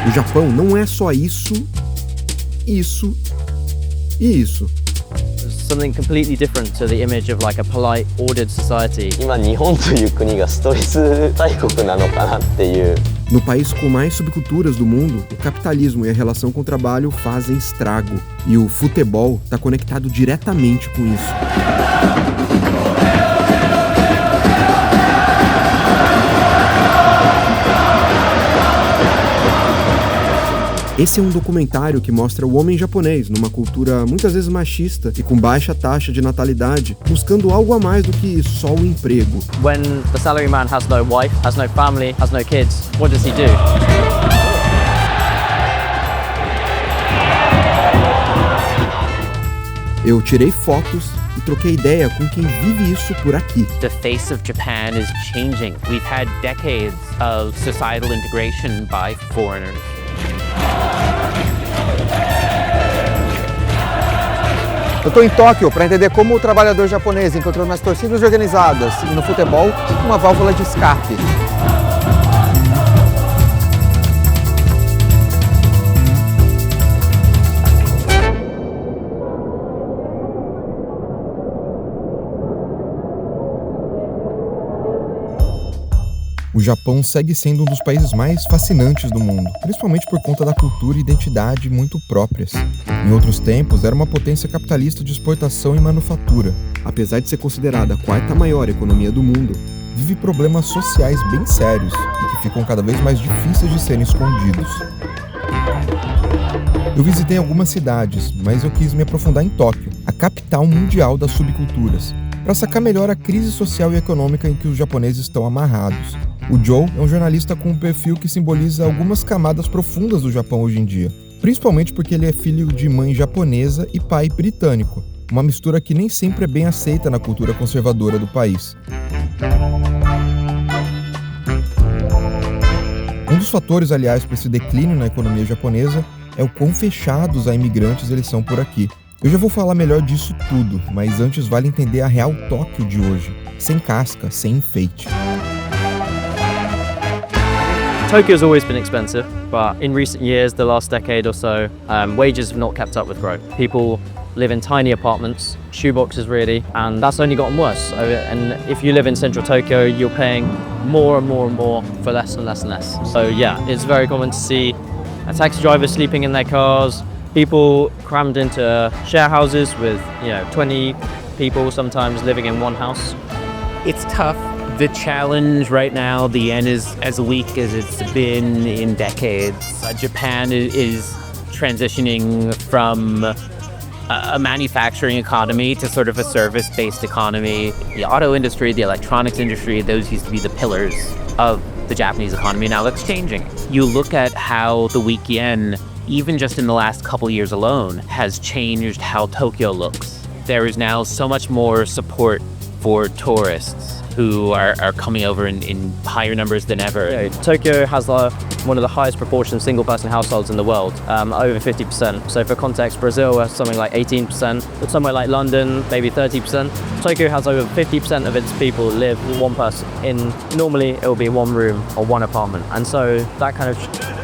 O Japão não é só isso e isso. Something completely different to the image of like a polite, ordered society. 今日本という国がストレス大国なのかなっていう。 No país com mais subculturas do mundo, o capitalismo e a relação com o trabalho fazem estrago. E o futebol está conectado diretamente com isso. Esse é um documentário que mostra o homem japonês numa cultura muitas vezes machista e com baixa taxa de natalidade, buscando algo a mais do que só o emprego. When the salaryman has no wife, has no family, has no kids, what does he do? Eu tirei fotos e troquei ideia com quem vive isso por aqui. The face of Japan is changing. We've had decades of societal integration by foreigners. Eu estou em Tóquio para entender como o trabalhador japonês encontrou nas torcidas organizadas e no futebol uma válvula de escape. O Japão segue sendo um dos países mais fascinantes do mundo, principalmente por conta da cultura e identidade muito próprias. Em outros tempos, era uma potência capitalista de exportação e manufatura. Apesar de ser considerada a quarta maior economia do mundo, vive problemas sociais bem sérios e que ficam cada vez mais difíceis de serem escondidos. Eu visitei algumas cidades, mas eu quis me aprofundar em Tóquio, a capital mundial das subculturas, para sacar melhor a crise social e econômica em que os japoneses estão amarrados. O Joe é um jornalista com um perfil que simboliza algumas camadas profundas do Japão hoje em dia, principalmente porque ele é filho de mãe japonesa e pai britânico, uma mistura que nem sempre é bem aceita na cultura conservadora do país. Um dos fatores, aliás, para esse declínio na economia japonesa é o quão fechados a imigrantes eles são por aqui. Eu já vou falar melhor disso tudo, mas antes vale entender a real Tóquio de hoje, sem casca, sem enfeite. Tokyo's always been expensive, but in recent years, the last decade or so, wages have not kept up with growth. People live in tiny apartments, shoeboxes really, and that's only gotten worse. And if you live in central Tokyo, you're paying more and more and more for less and less and less. So yeah, it's very common to see taxi drivers sleeping in their cars, people crammed into share houses with 20 people sometimes living in one house. It's tough. The challenge right now, the yen is as weak as it's been in decades. Japan is transitioning from a manufacturing economy to sort of a service-based economy. The auto industry, the electronics industry, those used to be the pillars of the Japanese economy. Now that's changing. You look at how the weak yen, even just in the last couple years alone, has changed how Tokyo looks. There is now so much more support for tourists who are coming over in higher numbers than ever. Yeah, Tokyo has one of the highest proportion of single-person households in the world, over 50%. So for context, Brazil has something like 18%, but somewhere like London, maybe 30%. Tokyo has over 50% of its people live one person. Normally, it will be one room or one apartment. And so that kind of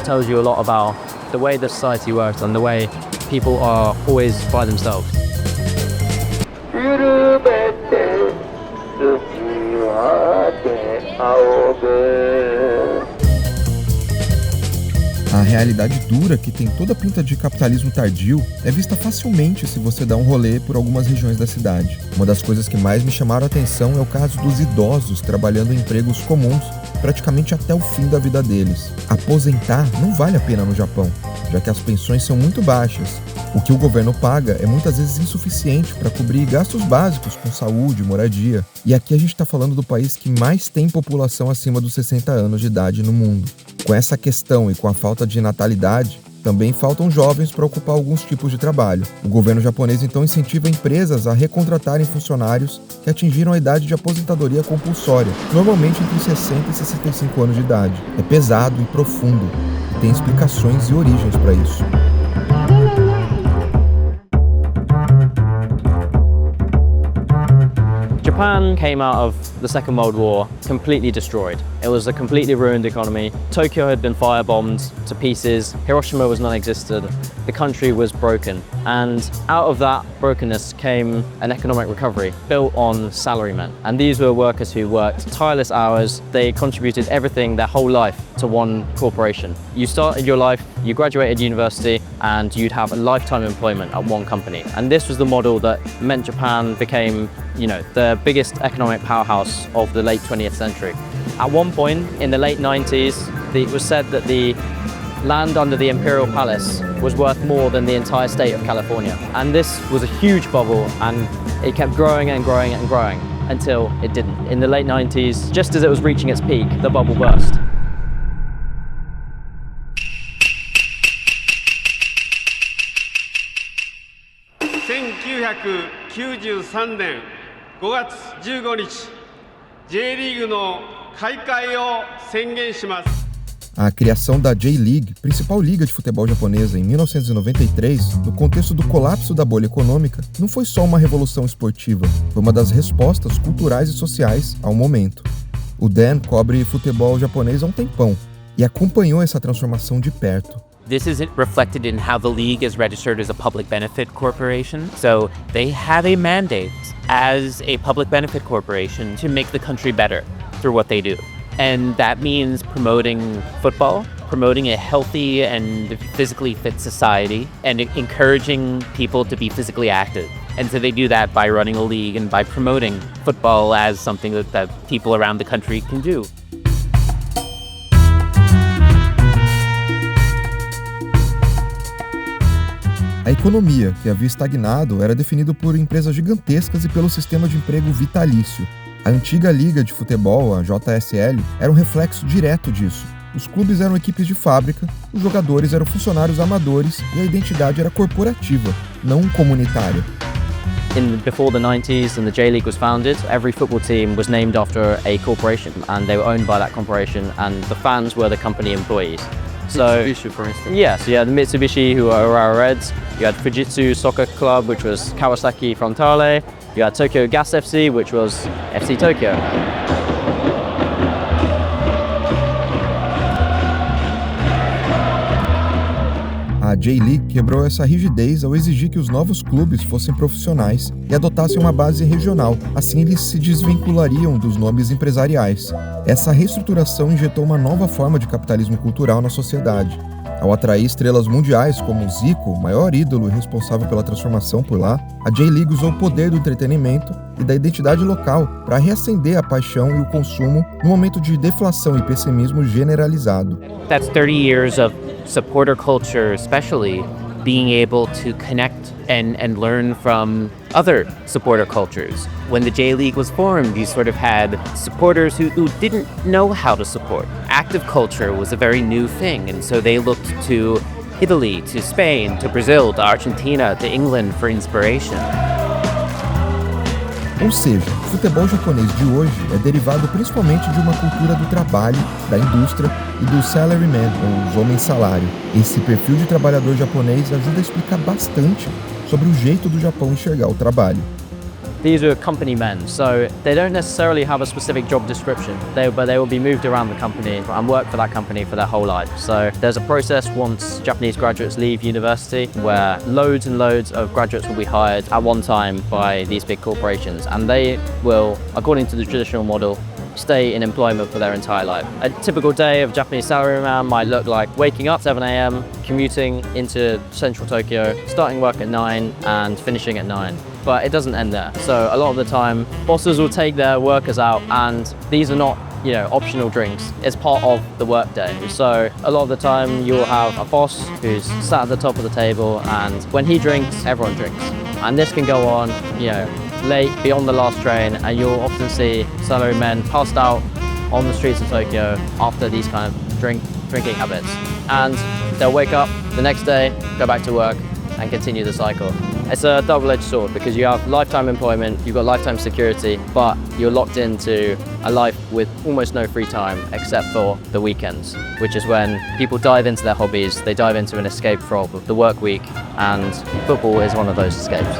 tells you a lot about the way the society works and the way people are always by themselves. A realidade dura, que tem toda a pinta de capitalismo tardio, é vista facilmente se você dá um rolê por algumas regiões da cidade. Uma das coisas que mais me chamaram a atenção é o caso dos idosos trabalhando em empregos comuns praticamente até o fim da vida deles. Aposentar não vale a pena no Japão, já que as pensões são muito baixas. O que o governo paga é muitas vezes insuficiente para cobrir gastos básicos com saúde, moradia. E aqui a gente está falando do país que mais tem população acima dos 60 anos de idade no mundo. Com essa questão e com a falta de natalidade, também faltam jovens para ocupar alguns tipos de trabalho. O governo japonês então incentiva empresas a recontratarem funcionários que atingiram a idade de aposentadoria compulsória, normalmente entre 60 e 65 anos de idade. É pesado e profundo, e tem explicações e origens para isso. Japan came out of the Second World War completely destroyed. It was a completely ruined economy. Tokyo had been firebombed to pieces. Hiroshima was non-existent. The country was broken. And out of that brokenness came an economic recovery built on salarymen. And these were workers who worked tireless hours. They contributed everything, their whole life, to one corporation. You started your life, you graduated university, and you'd have a lifetime employment at one company. And this was the model that meant Japan became, the biggest economic powerhouse of the late 20th century. At one point in the late 90s, it was said that the land under the Imperial Palace was worth more than the entire state of California. And this was a huge bubble, and it kept growing and growing and growing until it didn't. In the late 90s, just as it was reaching its peak, the bubble burst. 1993年5月15日 J リーグの開会を宣言します。 A criação da J-League, principal liga de futebol japonesa em 1993, no contexto do colapso da bolha econômica, não foi só uma revolução esportiva, foi uma das respostas culturais e sociais ao momento. O Dan cobre futebol japonês há um tempão e acompanhou essa transformação de perto. This is reflected in how the league is registered as a public benefit corporation. So they have a mandate as a public benefit corporation to make the country better through what they do. And that means promoting football, promoting a healthy and physically fit society, and encouraging people to be physically active. And so they do that by running a league and by promoting football as something that people around the country can do. A economia, que havia estagnado, era definida por empresas gigantescas e pelo sistema de emprego vitalício. A antiga liga de futebol, a JSL, era um reflexo direto disso. Os clubes eram equipes de fábrica, os jogadores eram funcionários amadores e a identidade era corporativa, não comunitária. Before the 90s and the J-League was founded, every football team was named after a corporation, and they were owned by that corporation, and the fans were the company employees. So, Mitsubishi, for instance. Yeah, so you had Mitsubishi, who are Urawa Reds. You had Fujitsu Soccer Club, which was Kawasaki Frontale. You had Tokyo Gas FC, which was FC Tokyo. A J-League quebrou essa rigidez ao exigir que os novos clubes fossem profissionais e adotassem uma base regional. Assim, eles se desvinculariam dos nomes empresariais. Essa reestruturação injetou uma nova forma de capitalismo cultural na sociedade. Ao atrair estrelas mundiais como Zico, o maior ídolo e responsável pela transformação por lá, a J-League usou o poder do entretenimento e da identidade local para reacender a paixão e o consumo no momento de deflação e pessimismo generalizado. That's 30 years of supporter culture, especially being able to connect and learn from other supporter cultures. When the J-League was formed, you sort of had supporters who didn't know how to support. Active culture was a very new thing, and so they looked to Italy, to Spain, to Brazil, to Argentina, to England for inspiration. Ou seja, o futebol japonês de hoje é derivado principalmente de uma cultura do trabalho, da indústria e do salaryman, ou os homens salário. Esse perfil de trabalhador japonês ajuda a explicar bastante sobre o jeito do Japão enxergar o trabalho. These are company men, so they don't necessarily have a specific job description, but they will be moved around the company and work for that company for their whole life. So there's a process once Japanese graduates leave university where loads and loads of graduates will be hired at one time by these big corporations, and they will, according to the traditional model, stay in employment for their entire life. A typical day of Japanese salaryman might look like waking up 7 a.m, commuting into central Tokyo, starting work at 9 and finishing at 9. But it doesn't end there. So a lot of the time, bosses will take their workers out, and these are not, optional drinks. It's part of the workday. So a lot of the time, you'll have a boss who's sat at the top of the table, and when he drinks, everyone drinks. And this can go on, late, beyond the last train, and you'll often see salarymen passed out on the streets of Tokyo after these kind of drinking habits. And they'll wake up the next day, go back to work, and continue the cycle. It's a double-edged sword because you have lifetime employment, you've got lifetime security, but you're locked into a life with almost no free time except for the weekends, which is when people dive into their hobbies, they dive into an escape from the work week, and football is one of those escapes.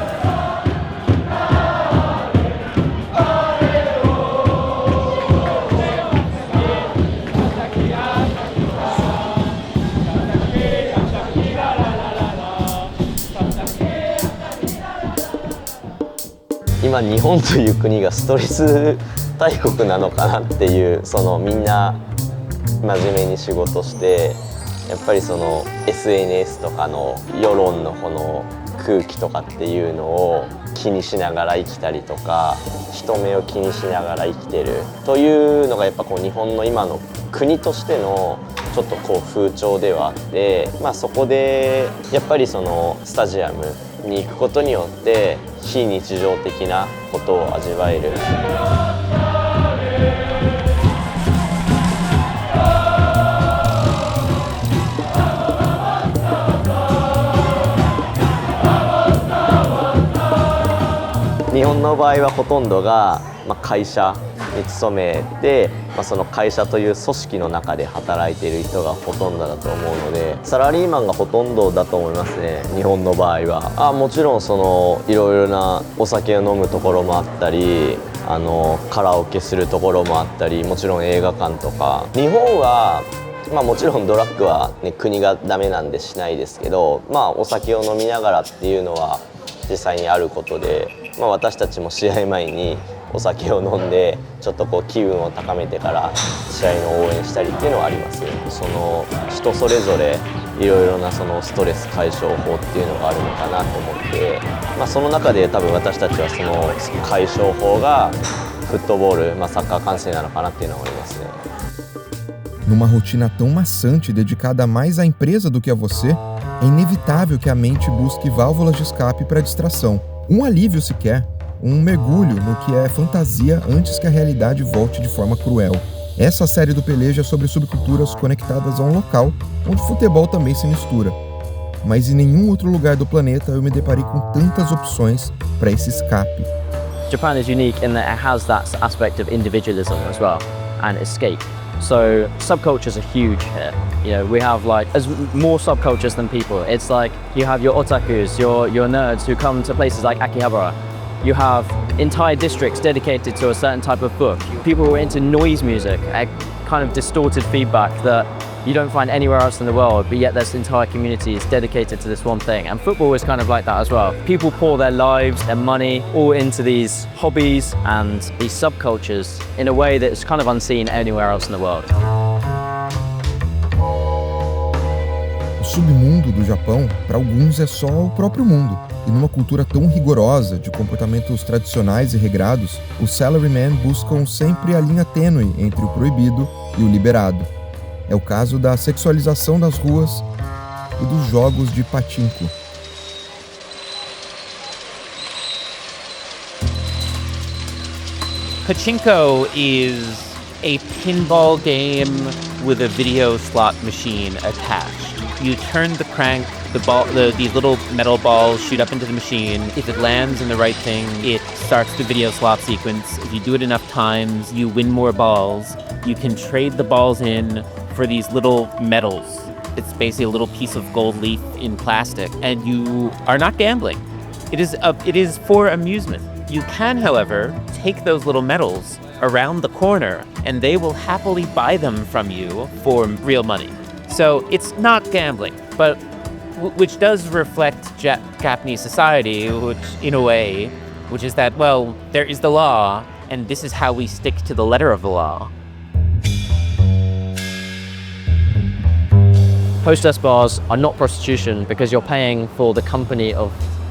今日本という国がストレス大国なのかなっていう、そのみんな真面目に仕事して、やっぱりその SNS とかの世論のこの空気とかっていうのを気にしながら生きたりとか、人目を気にしながら生きてるというのがやっぱこう日本の今の国としてのちょっとこう風潮ではあって、そこでやっぱりそのスタジアムに行くことによって非日常的なことを味わえる。日本の場合はほとんどが会社に勤めて、その会社という組織の中で働いている人がほとんどだと思うので、サラリーマンがほとんどだと思いますね、日本の場合は。もちろんそのいろいろなお酒を飲むところもあったり、カラオケするところもあったり、もちろん映画館とか。日本はもちろんドラッグは、ね、国がダメなんでしないですけど、お酒を飲みながらっていうのは実際にあることで、私たちも試合前にお酒を飲んでちょっとこう気分を高めてから試合の応援したりっていうのはあります。その人それぞれいろいろなそのストレス解消法っていうのがあるのかなと思って、その中で多分私たちはその解消法がフットボール、サッカー観戦なのかなっていうのは思いますね。Numa rotina tão maçante dedicada mais à empresa do que a você, é inevitável que a mente busque válvulas de escape para distração. Um alívio sequer, um mergulho no que é fantasia antes que a realidade volte de forma cruel. Essa série do Peleja é sobre subculturas conectadas a um local onde o futebol também se mistura. Mas em nenhum outro lugar do planeta eu me deparei com tantas opções para esse escape. Japan is unique in that it has that aspect of individualism as well and escape. So subcultures are huge here. You know, we have as more subcultures than people. It's like you have your otakus, your nerds who come to places like Akihabara. You have entire districts dedicated to a certain type of book. People who are into noise music, a kind of distorted feedback that you don't find anywhere else in the world, but yet there's entire communities dedicated to this one thing. And football is kind of like that as well. People pour their lives, their money, all into these hobbies and these subcultures in a way that's kind of unseen anywhere else in the world. O submundo do Japão, para alguns, é só o próprio mundo. E numa cultura tão rigorosa, de comportamentos tradicionais e regrados, os salarymen buscam sempre a linha tênue entre o proibido e o liberado. É o caso da sexualização das ruas e dos jogos de pachinko. Pachinko is a pinball game with a video slot machine attached. You turn the crank, these little metal balls shoot up into the machine. If it lands in the right thing, it starts the video slot sequence. If you do it enough times, you win more balls. You can trade the balls in for these little medals. It's basically a little piece of gold leaf in plastic, and you are not gambling. It is for amusement. You can, however, take those little medals around the corner, and they will happily buy them from you for real money. So it's not gambling, but which does reflect Japanese society, which in a way, which is that, well, there is the law, and this is how we stick to the letter of the law. Hostess bars are not prostitution because you're paying for the company of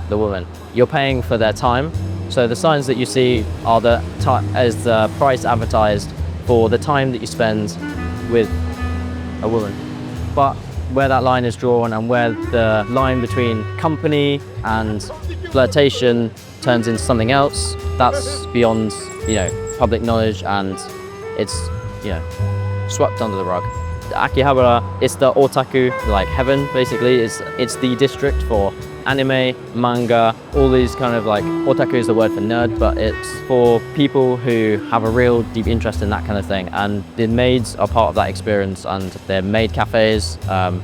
the woman. You're paying for their time. So the signs that you see are the price advertised for the time that you spend with a woman. But where that line is drawn and where the line between company and flirtation turns into something else, that's beyond, public knowledge, and it's, swept under the rug. Akihabara is the otaku, like heaven, basically. It's the district for anime, manga, all these kind of otaku is the word for nerd, but it's for people who have a real deep interest in that kind of thing. And the maids are part of that experience, and they're maid cafes.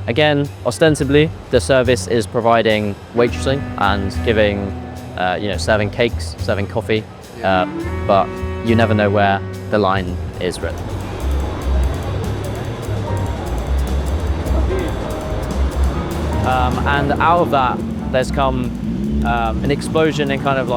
Again, ostensibly, the service is providing waitressing and giving, serving cakes, serving coffee, but you never know where the line is written. And out of that, there's come an explosion in kind of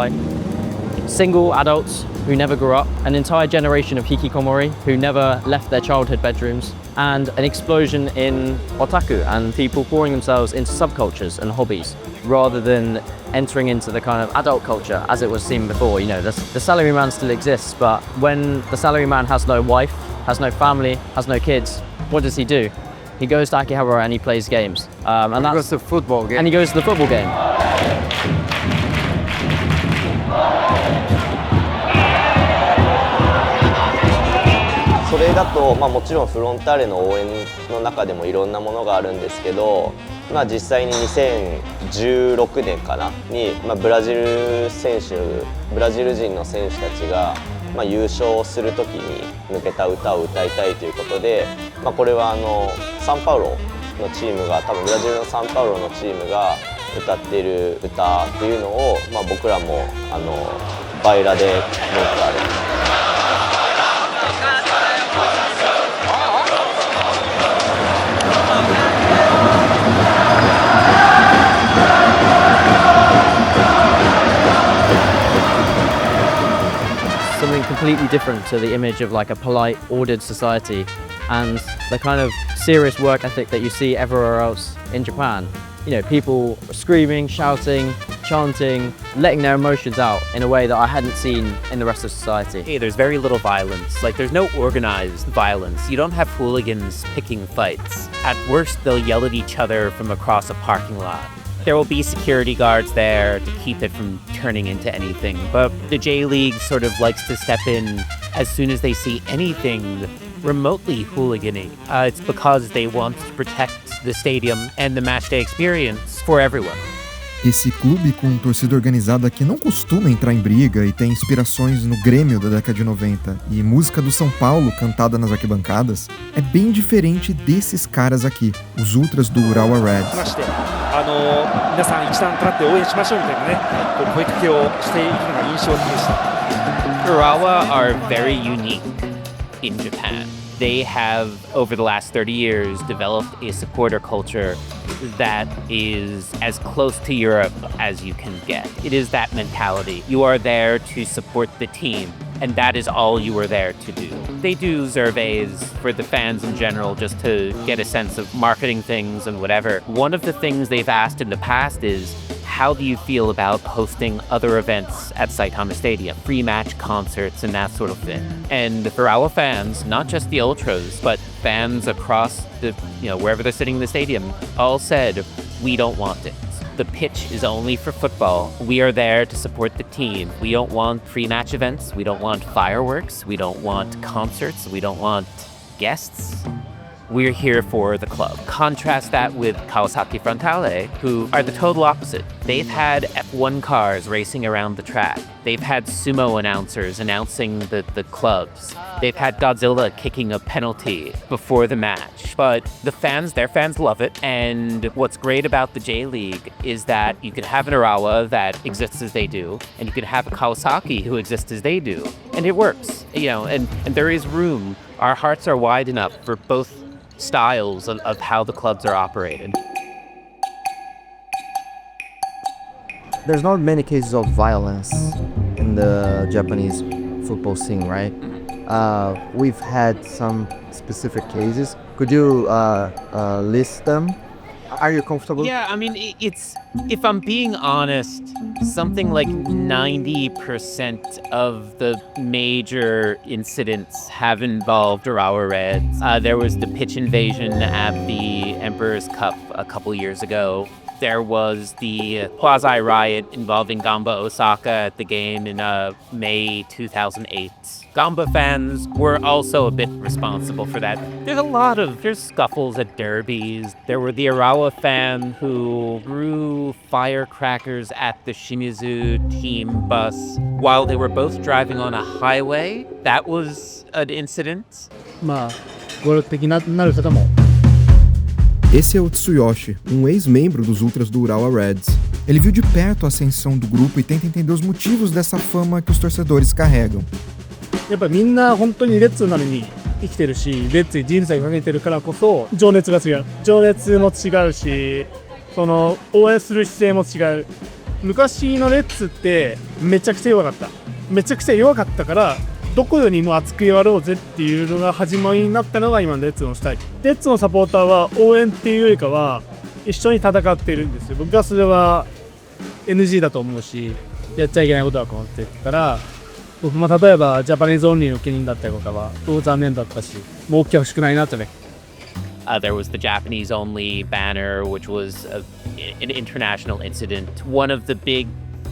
single adults who never grew up, an entire generation of hikikomori who never left their childhood bedrooms, and an explosion in otaku and people pouring themselves into subcultures and hobbies rather than entering into the kind of adult culture as it was seen before. You know, the salaryman still exists, but when the salaryman has no wife, has no family, has no kids, what does he do? He goes to Akihabara and he plays games. And He goes to football game. And he goes to the football game. それだと、もちろんフロンターレの応援の中でもいろんなものがあるんですけど、実際に2016年かなに、ブラジル人の選手たちが、優勝する時に向けた歌を歌いたいということで、これはサンパウロのチームが多分ブラジルのサンパウロのチームが歌っている歌っていうのを、僕らもバイラで文句ある。Something completely different to the image of like a polite, ordered society and the kind of serious work ethic that you see everywhere else in Japan. You know, people screaming, shouting, chanting, letting their emotions out in a way that I hadn't seen in the rest of society. Hey, there's very little violence. Like, there's no organized violence. You don't have hooligans picking fights. At worst, they'll yell at each other from across a parking lot. There will be security guards there to keep it from turning into anything, but the J-League sort of likes to step in as soon as they see anything remotely hooligan-y. It's because they want to protect the stadium and the matchday experience for everyone. Esse clube com torcida organizada que não costuma entrar em briga e tem inspirações no Grêmio da década de 90 e música do São Paulo cantada nas arquibancadas, é bem diferente desses caras aqui, os ultras do Urawa Reds. 皆さん一段となって応援しましょうみたいなね、声かけをしているのが印象的でした。 Urawa are very unique in Japan. They have, over the last 30 years, developed a supporter culture that is as close to Europe as you can get. It is that mentality. You are there to support the team, and that is all you are there to do. They do surveys for the fans in general just to get a sense of marketing things and whatever. One of the things they've asked in the past is, how do you feel about hosting other events at Saitama Stadium, free match concerts and that sort of thing? And for our fans, not just the ultras, but fans across the, wherever they're sitting in the stadium, all said, we don't want it. The pitch is only for football. We are there to support the team. We don't want free match events. We don't want fireworks. We don't want concerts. We don't want guests. We're here for the club. Contrast that with Kawasaki Frontale, who are the total opposite. They've had F1 cars racing around the track. They've had sumo announcers announcing the clubs. They've had Godzilla kicking a penalty before the match. But their fans love it. And what's great about the J-League is that you could have an Urawa that exists as they do, and you could have a Kawasaki who exists as they do. And it works, and there is room. Our hearts are wide enough for both styles of how the clubs are operated. There's not many cases of violence in the Japanese football scene, right? We've had some specific cases. Could you list them? Are you comfortable? Yeah, I mean, it's, if I'm being honest, something like 90% of the major incidents have involved Urawa Reds. There was the pitch invasion at the Emperor's Cup a couple years ago. There was the quasi riot involving Gamba Osaka at the game in May 2008. Gamba fans were also a bit responsible for that. There's scuffles at derbies. There were the Urawa fan who threw firecrackers at the Shimizu team bus while they were both driving on a highway. That was an incident. 暴力的なる方も Esse é o Tsuyoshi, um ex-membro dos ultras do Urawa Reds. Ele viu de perto a ascensão do grupo e tenta entender os motivos dessa fama que os torcedores carregam. やっぱみんな本当にレッツなのに生きてるし、レッツに人生をかけてるからこそ情熱が違う。情熱も違うし、その応援する姿勢も違う。昔のレッツってめちゃくちゃ弱かった。めちゃくちゃ弱かったから、どこよりも熱くやろうぜっていうのが始まりになったのが今のレッツのスタイル。レッツのサポーターは応援っていうよりかは一緒に戦っているんですよ。僕はそれは NG だと思うし、やっちゃいけないことだと思ってるから、僕も例えばジャパニーズオンリーの兼任だったりとかはすごく残念だったし、もう起きてほしくないなってね。There was the Japanese only banner, which was an international incident. One of the big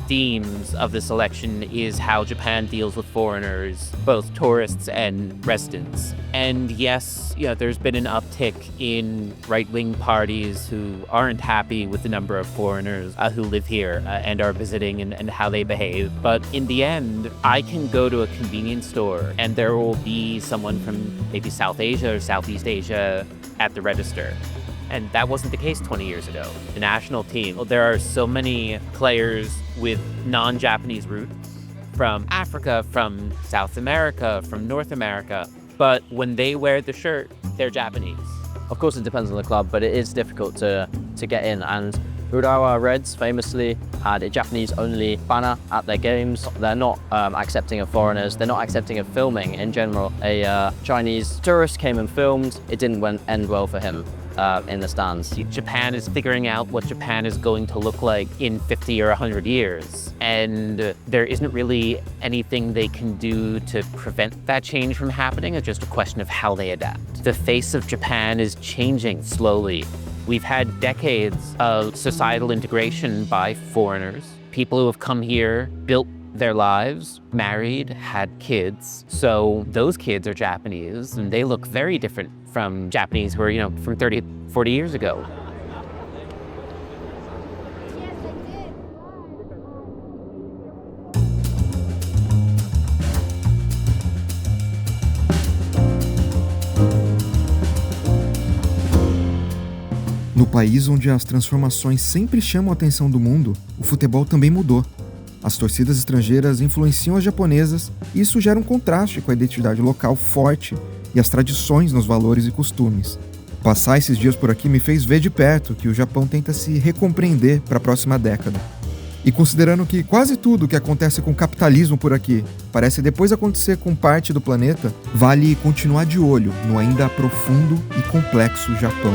themes of this election is how Japan deals with foreigners, both tourists and residents. And yes, there's been an uptick in right-wing parties who aren't happy with the number of foreigners who live here and are visiting and how they behave. But in the end, I can go to a convenience store and there will be someone from maybe South Asia or Southeast Asia at the register. And that wasn't the case 20 years ago. The national team, there are so many players with non-Japanese roots from Africa, from South America, from North America. But when they wear the shirt, they're Japanese. Of course, it depends on the club, but it is difficult to get in. And Urawa Reds famously had a Japanese-only banner at their games. They're not accepting of foreigners. They're not accepting of filming in general. A Chinese tourist came and filmed. It didn't end well for him in the stands. Japan is figuring out what Japan is going to look like in 50 or 100 years. And there isn't really anything they can do to prevent that change from happening. It's just a question of how they adapt. The face of Japan is changing slowly. We've had decades of societal integration by foreigners, people who have come here, built their lives, married, had kids. So those kids are Japanese and they look very different from Japanese who are, from 30, 40 years ago. No país onde as transformações sempre chamam a atenção do mundo, o futebol também mudou. As torcidas estrangeiras influenciam as japonesas e isso gera um contraste com a identidade local forte e as tradições nos valores e costumes. Passar esses dias por aqui me fez ver de perto que o Japão tenta se recompreender para a próxima década. E considerando que quase tudo que acontece com o capitalismo por aqui parece depois acontecer com parte do planeta, vale continuar de olho no ainda profundo e complexo Japão.